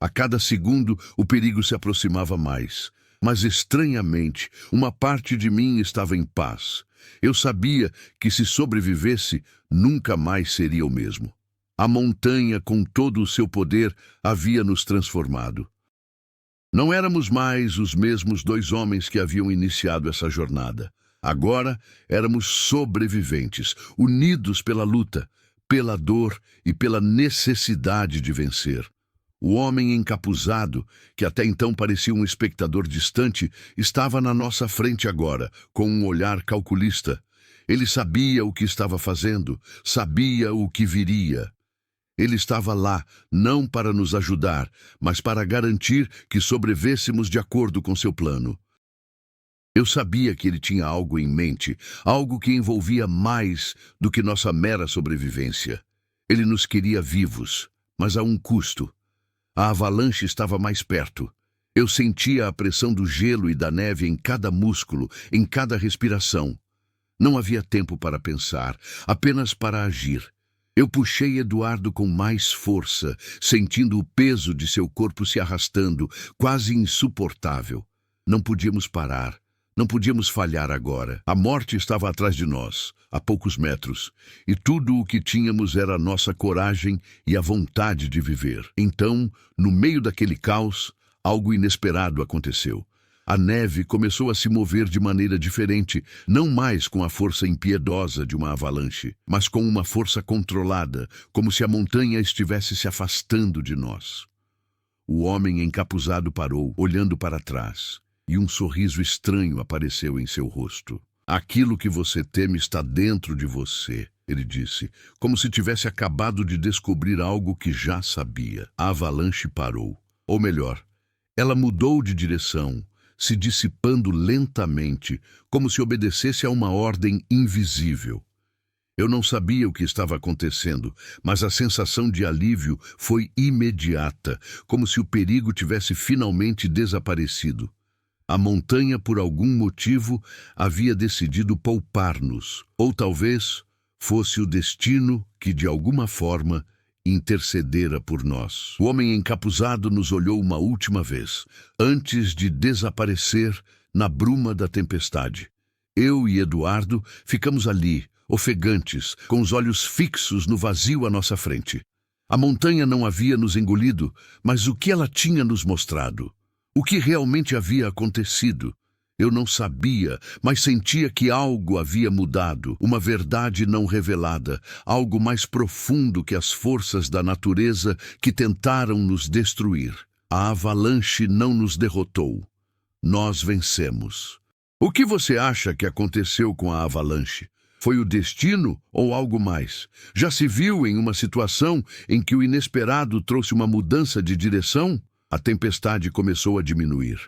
A cada segundo, o perigo se aproximava mais. Mas, estranhamente, uma parte de mim estava em paz. Eu sabia que, se sobrevivesse, nunca mais seria o mesmo. A montanha, com todo o seu poder, havia nos transformado. Não éramos mais os mesmos dois homens que haviam iniciado essa jornada. Agora éramos sobreviventes, unidos pela luta, pela dor e pela necessidade de vencer. O homem encapuzado, que até então parecia um espectador distante, estava na nossa frente agora, com um olhar calculista. Ele sabia o que estava fazendo, sabia o que viria. Ele estava lá, não para nos ajudar, mas para garantir que sobrevivêssemos de acordo com seu plano. Eu sabia que ele tinha algo em mente, algo que envolvia mais do que nossa mera sobrevivência. Ele nos queria vivos, mas a um custo. A avalanche estava mais perto. Eu sentia a pressão do gelo e da neve em cada músculo, em cada respiração. Não havia tempo para pensar, apenas para agir. Eu puxei Eduardo com mais força, sentindo o peso de seu corpo se arrastando, quase insuportável. Não podíamos parar. Não podíamos falhar agora. A morte estava atrás de nós, a poucos metros, e tudo o que tínhamos era a nossa coragem e a vontade de viver. Então, no meio daquele caos, algo inesperado aconteceu. A neve começou a se mover de maneira diferente, não mais com a força impiedosa de uma avalanche, mas com uma força controlada, como se a montanha estivesse se afastando de nós. O homem encapuzado parou, olhando para trás. E um sorriso estranho apareceu em seu rosto. Aquilo que você teme está dentro de você, ele disse, como se tivesse acabado de descobrir algo que já sabia. A avalanche parou. Ou melhor, ela mudou de direção, se dissipando lentamente, como se obedecesse a uma ordem invisível. Eu não sabia o que estava acontecendo, mas a sensação de alívio foi imediata, como se o perigo tivesse finalmente desaparecido. A montanha, por algum motivo, havia decidido poupar-nos, ou talvez fosse o destino que, de alguma forma, intercedera por nós. O homem encapuzado nos olhou uma última vez, antes de desaparecer na bruma da tempestade. Eu e Eduardo ficamos ali, ofegantes, com os olhos fixos no vazio à nossa frente. A montanha não havia nos engolido, mas o que ela tinha nos mostrado? O que realmente havia acontecido? Eu não sabia, mas sentia que algo havia mudado, uma verdade não revelada, algo mais profundo que as forças da natureza que tentaram nos destruir. A avalanche não nos derrotou. Nós vencemos. O que você acha que aconteceu com a avalanche? Foi o destino ou algo mais? Já se viu em uma situação em que o inesperado trouxe uma mudança de direção? A tempestade começou a diminuir.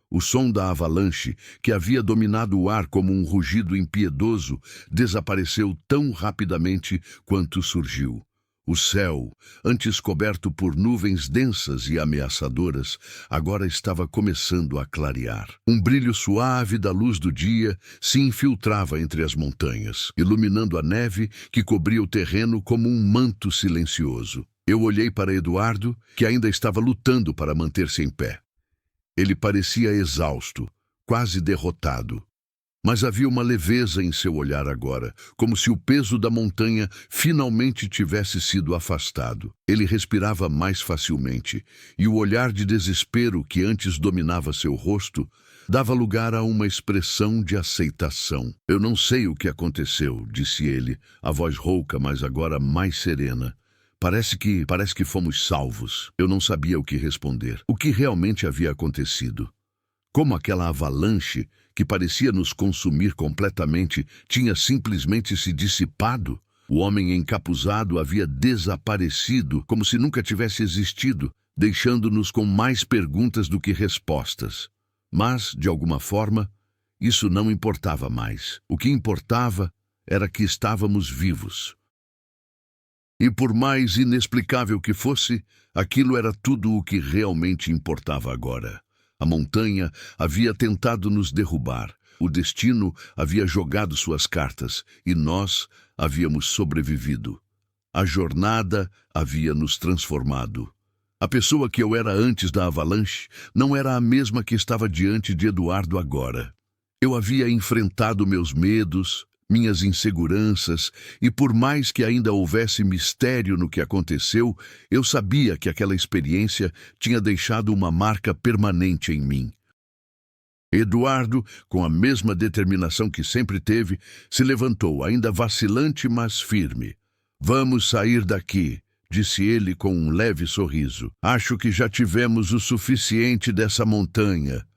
O som da avalanche, que havia dominado o ar como um rugido impiedoso, desapareceu tão rapidamente quanto surgiu. O céu, antes coberto por nuvens densas e ameaçadoras, agora estava começando a clarear. Um brilho suave da luz do dia se infiltrava entre as montanhas, iluminando a neve que cobria o terreno como um manto silencioso. Eu olhei para Eduardo, que ainda estava lutando para manter-se em pé. Ele parecia exausto, quase derrotado. Mas havia uma leveza em seu olhar agora, como se o peso da montanha finalmente tivesse sido afastado. Ele respirava mais facilmente, e o olhar de desespero que antes dominava seu rosto dava lugar a uma expressão de aceitação. Eu não sei o que aconteceu, disse ele, a voz rouca, mas agora mais serena. Parece que fomos salvos. Eu não sabia o que responder. O que realmente havia acontecido? Como aquela avalanche, que parecia nos consumir completamente, tinha simplesmente se dissipado? O homem encapuzado havia desaparecido, como se nunca tivesse existido, deixando-nos com mais perguntas do que respostas. Mas, de alguma forma, isso não importava mais. O que importava era que estávamos vivos. E por mais inexplicável que fosse, aquilo era tudo o que realmente importava agora. A montanha havia tentado nos derrubar, o destino havia jogado suas cartas e nós havíamos sobrevivido. A jornada havia nos transformado. A pessoa que eu era antes da avalanche não era a mesma que estava diante de Eduardo agora. Eu havia enfrentado meus medos, minhas inseguranças, e por mais que ainda houvesse mistério no que aconteceu, eu sabia que aquela experiência tinha deixado uma marca permanente em mim. Eduardo, com a mesma determinação que sempre teve, se levantou, ainda vacilante, mas firme. "Vamos sair daqui", disse ele com um leve sorriso. "Acho que já tivemos o suficiente dessa montanha."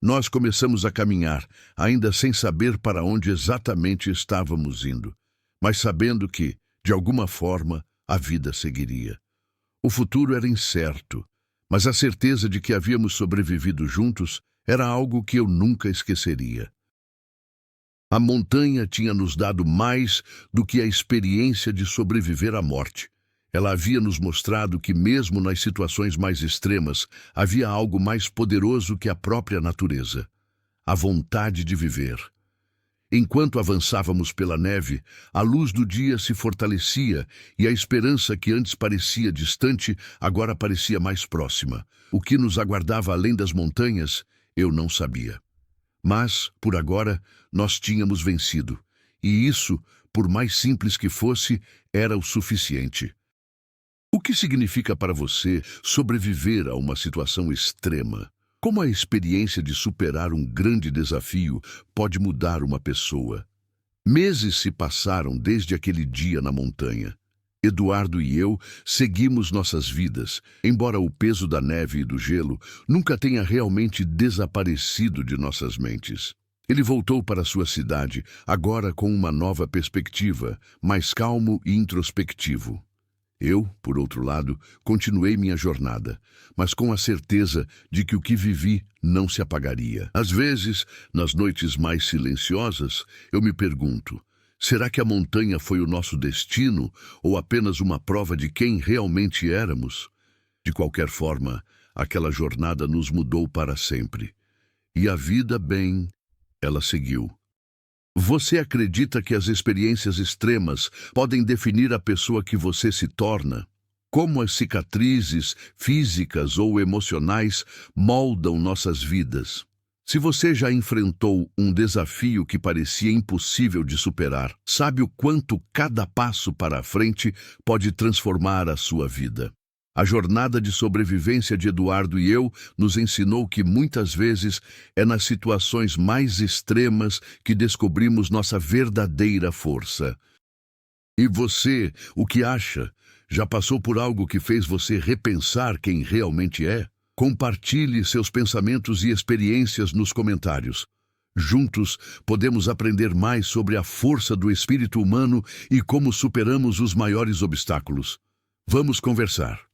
Nós começamos a caminhar, ainda sem saber para onde exatamente estávamos indo, mas sabendo que, de alguma forma, a vida seguiria. O futuro era incerto, mas a certeza de que havíamos sobrevivido juntos era algo que eu nunca esqueceria. A montanha tinha nos dado mais do que a experiência de sobreviver à morte. Ela havia nos mostrado que, mesmo nas situações mais extremas, havia algo mais poderoso que a própria natureza: a vontade de viver. Enquanto avançávamos pela neve, a luz do dia se fortalecia e a esperança que antes parecia distante, agora parecia mais próxima. O que nos aguardava além das montanhas, eu não sabia. Mas, por agora, nós tínhamos vencido. E isso, por mais simples que fosse, era o suficiente. O que significa para você sobreviver a uma situação extrema? Como a experiência de superar um grande desafio pode mudar uma pessoa? Meses se passaram desde aquele dia na montanha. Eduardo e eu seguimos nossas vidas, embora o peso da neve e do gelo nunca tenha realmente desaparecido de nossas mentes. Ele voltou para sua cidade, agora com uma nova perspectiva, mais calmo e introspectivo. Eu, por outro lado, continuei minha jornada, mas com a certeza de que o que vivi não se apagaria. Às vezes, nas noites mais silenciosas, eu me pergunto: será que a montanha foi o nosso destino ou apenas uma prova de quem realmente éramos? De qualquer forma, aquela jornada nos mudou para sempre. E a vida, bem, ela seguiu. Você acredita que as experiências extremas podem definir a pessoa que você se torna? Como as cicatrizes físicas ou emocionais moldam nossas vidas? Se você já enfrentou um desafio que parecia impossível de superar, sabe o quanto cada passo para a frente pode transformar a sua vida. A jornada de sobrevivência de Eduardo e eu nos ensinou que muitas vezes é nas situações mais extremas que descobrimos nossa verdadeira força. E você, o que acha? Já passou por algo que fez você repensar quem realmente é? Compartilhe seus pensamentos e experiências nos comentários. Juntos, podemos aprender mais sobre a força do espírito humano e como superamos os maiores obstáculos. Vamos conversar.